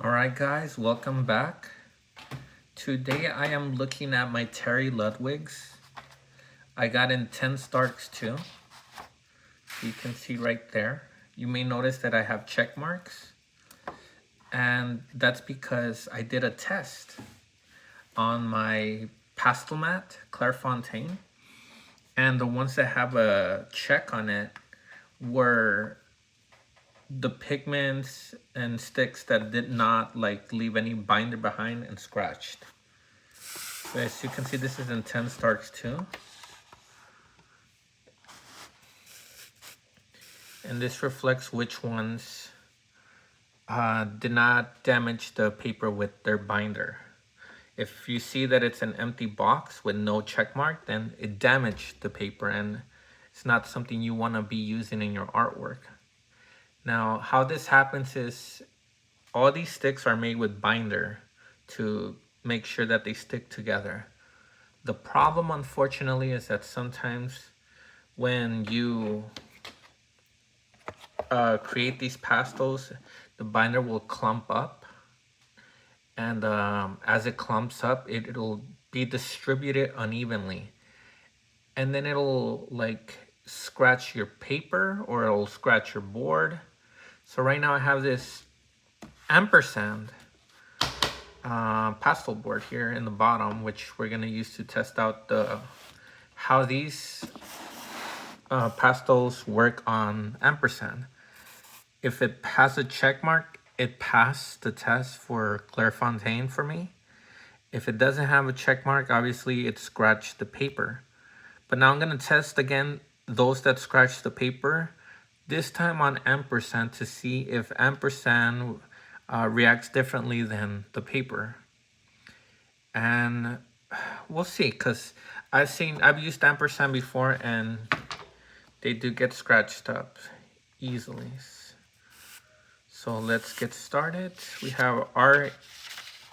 Alright guys, welcome back. Today I am looking at my Terry Ludwigs. I got in 10 Starks too. You can see right there. You may notice that I have check marks. And that's because I did a test on my pastel mat, Clairefontaine. And the ones that have a check on it were the pigments and sticks that did not leave any binder behind and scratched. So as you can see, this is in 10 Starks too. And this reflects which ones did not damage the paper with their binder. If you see that it's an empty box with no check mark, then it damaged the paper and it's not something you want to be using in your artwork. Now, how this happens is all these sticks are made with binder to make sure that they stick together. The problem, unfortunately, is that sometimes when you create these pastels, the binder will clump up, and as it clumps up, it'll be distributed unevenly, and then it'll scratch your paper or it'll scratch your board. So right now I have this ampersand pastel board here in the bottom, which we're gonna use to test out how these pastels work on ampersand. If it has a check mark, it passed the test for Clairefontaine for me. If it doesn't have a check mark, obviously it scratched the paper. But now I'm gonna test again those that scratch the paper, this time on ampersand, to see if ampersand reacts differently than the paper. And we'll see, because I've used ampersand before and they do get scratched up easily. So let's get started. We have our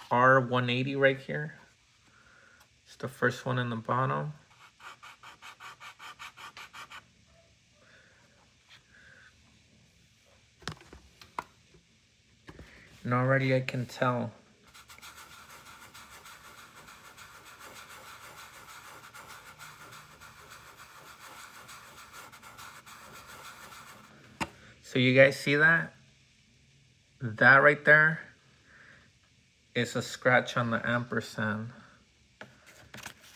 R180 right here. It's the first one in the bottom. And already I can tell so you guys see that? That right there is a scratch on the ampersand.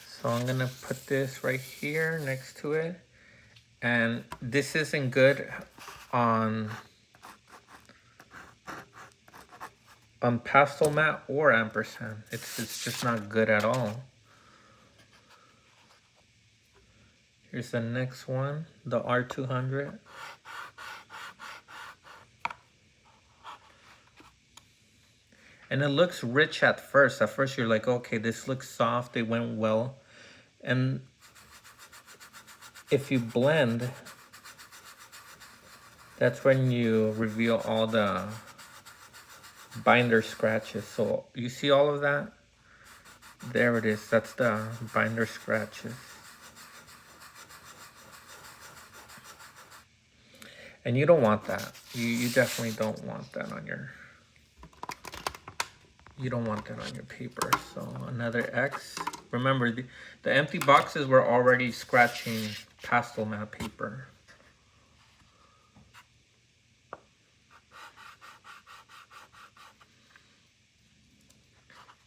So I'm gonna put this right here next to it. And this isn't good on pastel mat or ampersand. It's just not good at all. Here's the next one, the R200. And it looks rich at first. At first you're like, okay, this looks soft, it went well. And if you blend, that's when you reveal all the binder scratches. So you see all of that? There it is, that's the binder scratches. And you don't want that. You definitely don't want that on your paper. So another X. Remember, the empty boxes were already scratching pastel mat paper.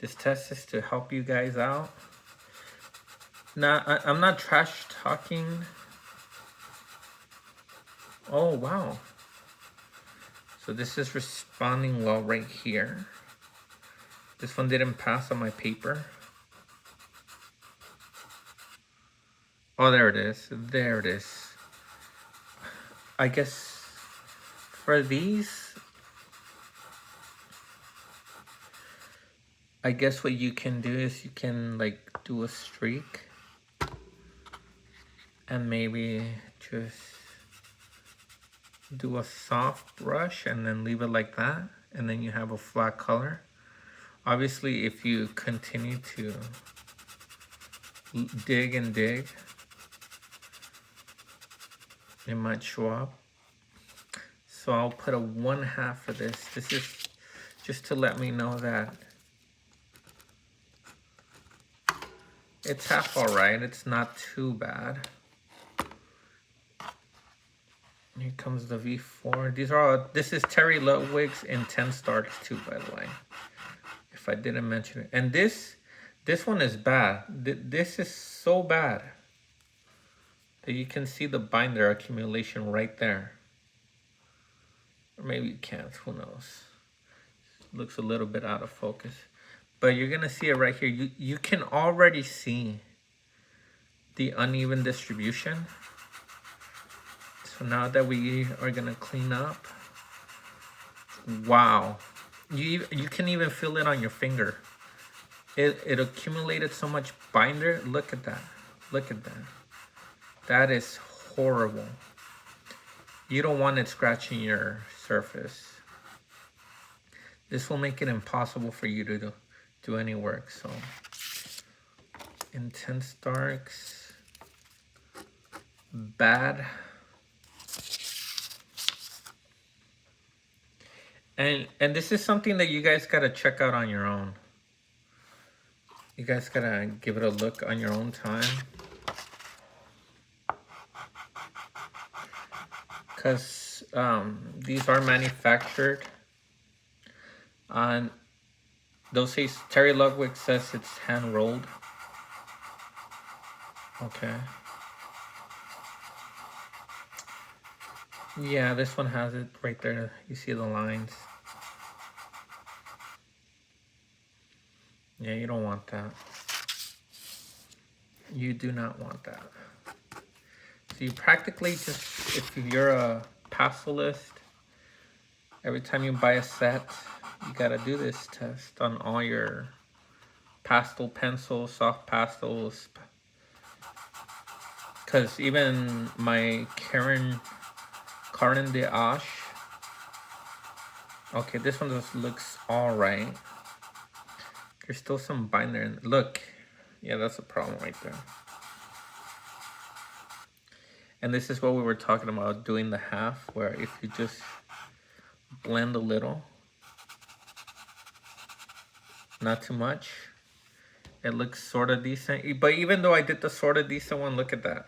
This test is to help you guys out. Now, I'm not trash talking. Oh, wow. So this is responding well right here. This one didn't pass on my paper. Oh, there it is. There it is. I guess for these, I guess what you can do is you can do a streak and maybe just do a soft brush and then leave it like that, and then you have a flat color. Obviously, if you continue to dig and dig, it might show up. So I'll put a 1/2 of this. This is just to let me know that it's half all right. It's not too bad. Here comes the V4. These are all, this is Terry Ludwigs in 10 stars too, by the way. If I didn't mention it. And this one is bad. This is so bad that you can see the binder accumulation right there. Or maybe you can't, who knows. Looks a little bit out of focus. But you're gonna see it right here. You can already see the uneven distribution. So now that we are gonna clean up, wow. You can even feel it on your finger. It accumulated so much binder. Look at that. Look at that. That is horrible. You don't want it scratching your surface. This will make it impossible for you to do any work. So intense darks, bad. And this is something that you guys gotta check out on your own. You guys gotta give it a look on your own time. Because these are manufactured on, those say, Terry Ludwick says it's hand rolled. Okay. Yeah, this one has it right there. You see the lines. Yeah, you don't want that. You do not want that. So you practically just, if you're a pastelist, every time you buy a set, you gotta do this test on all your pastel pencils, soft pastels. Because even my Karen de Ash, okay, this one just looks all right. There's still some binder in. Look, yeah, that's a problem right there. And this is what we were talking about, doing the half, where if you just blend a little, not too much, it looks sort of decent. But even though I did the sort of decent one, look at that.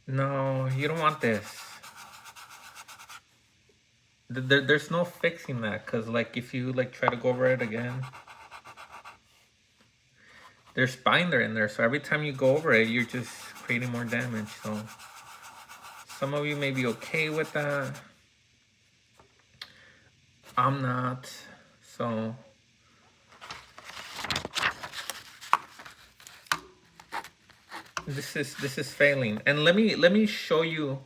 No, you don't want this. There's no fixing that, because like if you like try to go over it again, there's binder in there, so every time you go over it, you're just creating more damage. So some of you may be okay with that. I'm not. So this is failing. And let me show you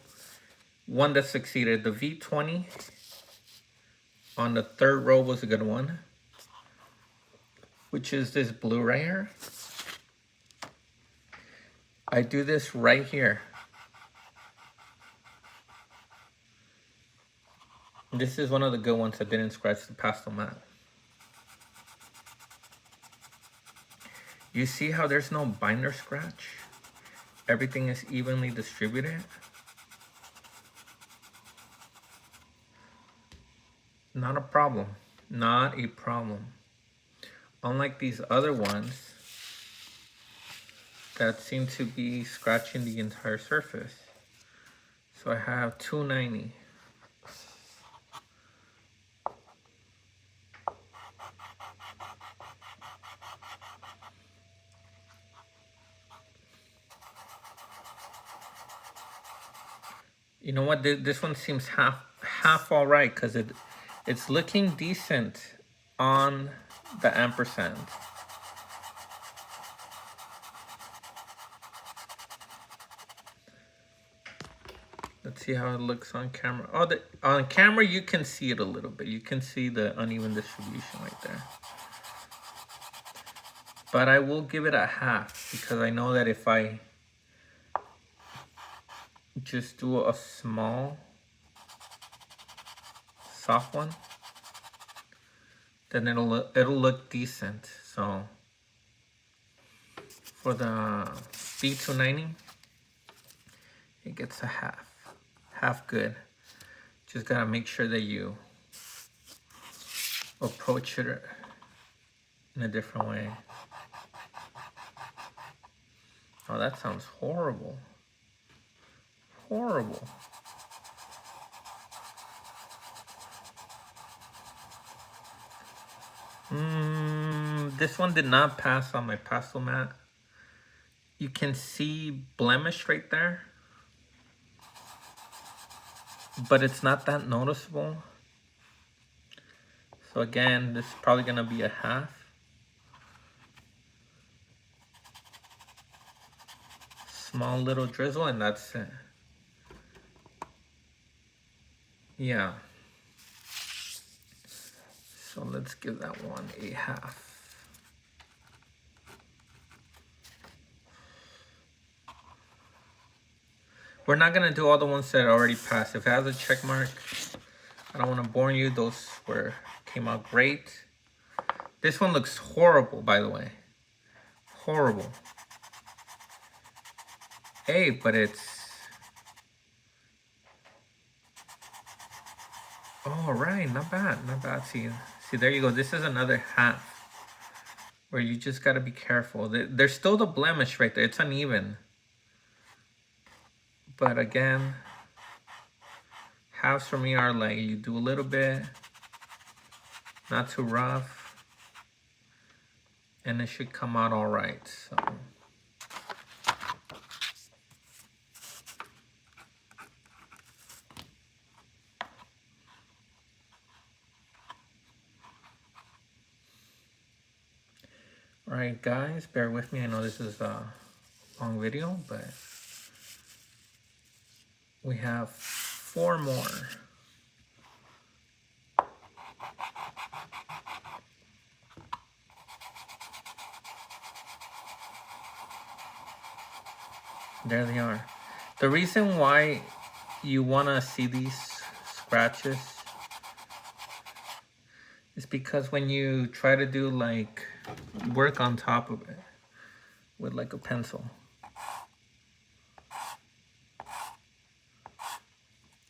one that succeeded. The V20 on the third row was a good one, which is this blue right here. I do this right here. This is one of the good ones that didn't scratch the pastel mat. You see how there's no binder scratch? Everything is evenly distributed. Not a problem. Not a problem. Unlike these other ones that seem to be scratching the entire surface. So I have 290. You know what? This one seems half all right, because it's looking decent on the ampersand. Let's see how it looks on camera. Oh, on camera you can see it a little bit. You can see the uneven distribution right there. But I will give it a half, because I know that if I just do a small soft one, then it'll look decent. So for the B290, it gets a half good. Just gotta make sure that you approach it in a different way. Oh, that sounds horrible. Horrible. This one did not pass on my pastel mat. You can see blemish right there, but it's not that noticeable. So again, this is probably gonna be a half. Small little drizzle and that's it. Yeah. So let's give that one a half. We're not gonna do all the ones that already passed. If it has a check mark, I don't wanna bore you. Those came out great. This one looks horrible, by the way. Horrible. Hey, but it's... All right, not bad, not bad. See, there you go. This is another half where you just gotta be careful. There's still the blemish right there. It's uneven. But again, halves for me are like you do a little bit, not too rough, and it should come out all right. So. All right, guys, bear with me. I know this is a long video, but we have 4 more. There they are. The reason why you want to see these scratches is because when you try to do like work on top of it with like a pencil,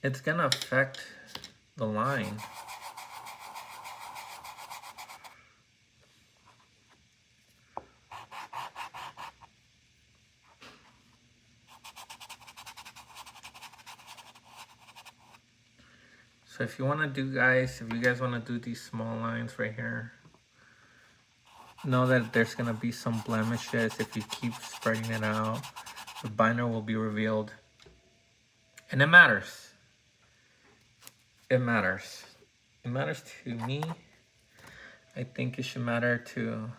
it's gonna affect the line. So if you want to do, guys, if you guys want to do these small lines right here, know that there's going to be some blemishes. If you keep spreading it out, the binder will be revealed. And it matters. It matters. It matters to me. I think it should matter to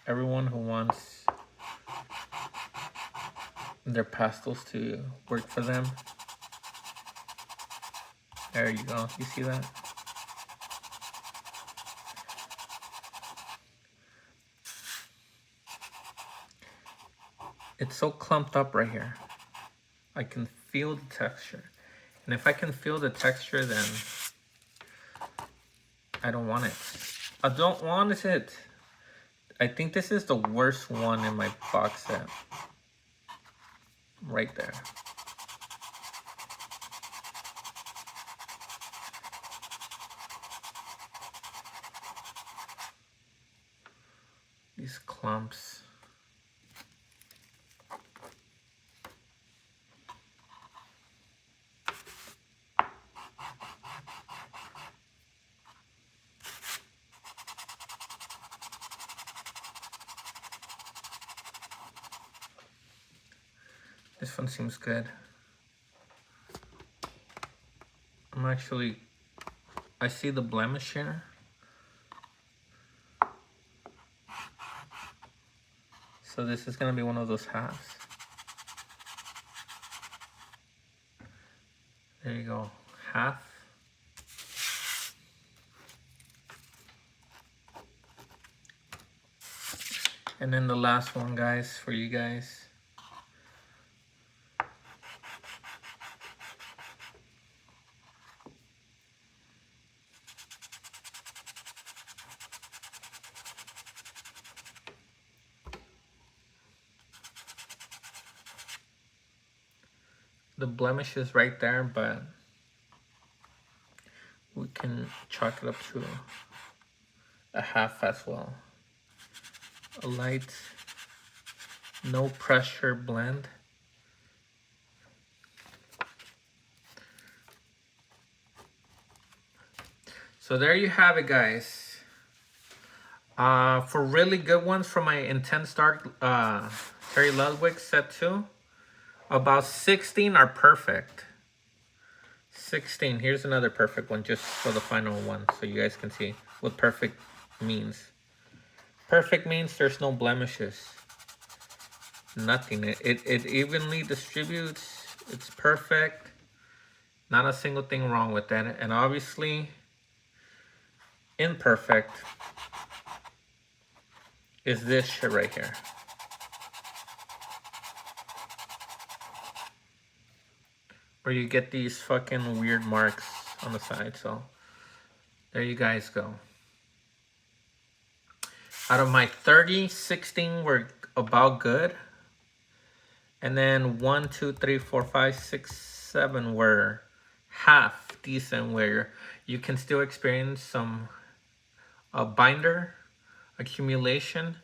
everyone who wants their pastels to work for them. There you go. You see that? It's so clumped up right here. I can feel the texture. And if I can feel the texture, then I don't want it. I don't want it. I think this is the worst one in my box set. Right there. These clumps. This one seems good. I see the blemish here. So this is gonna be one of those halves. There you go, half. And then the last one, guys, for you guys. The blemish is right there, but we can chalk it up to a half as well. A light, no pressure blend. So there you have it, guys. For really good ones from my Intense Dark Terry Ludwick set 2, about 16 are perfect. 16. Here's another perfect one just for the final one so you guys can see what perfect means. Perfect means there's no blemishes. Nothing. It evenly distributes. It's perfect. Not a single thing wrong with that. And obviously, imperfect is this shit right here. Where you get these fucking weird marks on the side. So there you guys go. Out of my 30, 16 were about good. And then 1, 2, 3, 4, 5, 6, 7 were half decent, where you can still experience some binder accumulation.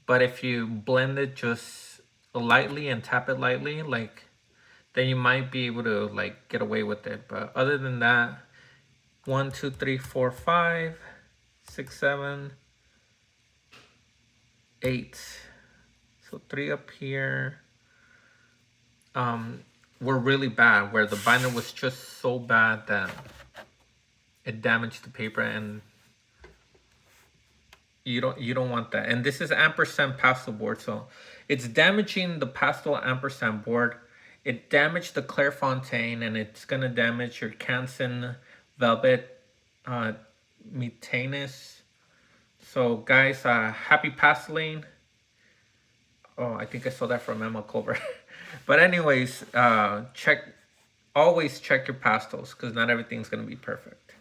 But if you blend it just lightly and tap it lightly, like, then you might be able to like get away with it. But other than that, 1, 2, 3, 4, 5, 6, 7, 8. So 3 up here. Were really bad, where the binder was just so bad that it damaged the paper, and you don't want that. And this is ampersand pastel board, so it's damaging the pastel ampersand board. It damaged the Clairefontaine, and it's gonna damage your Canson velvet Metanus. So guys, happy pasteling. Oh, I think I saw that from Emma Culver. But anyways, always check your pastels, because not everything's gonna be perfect.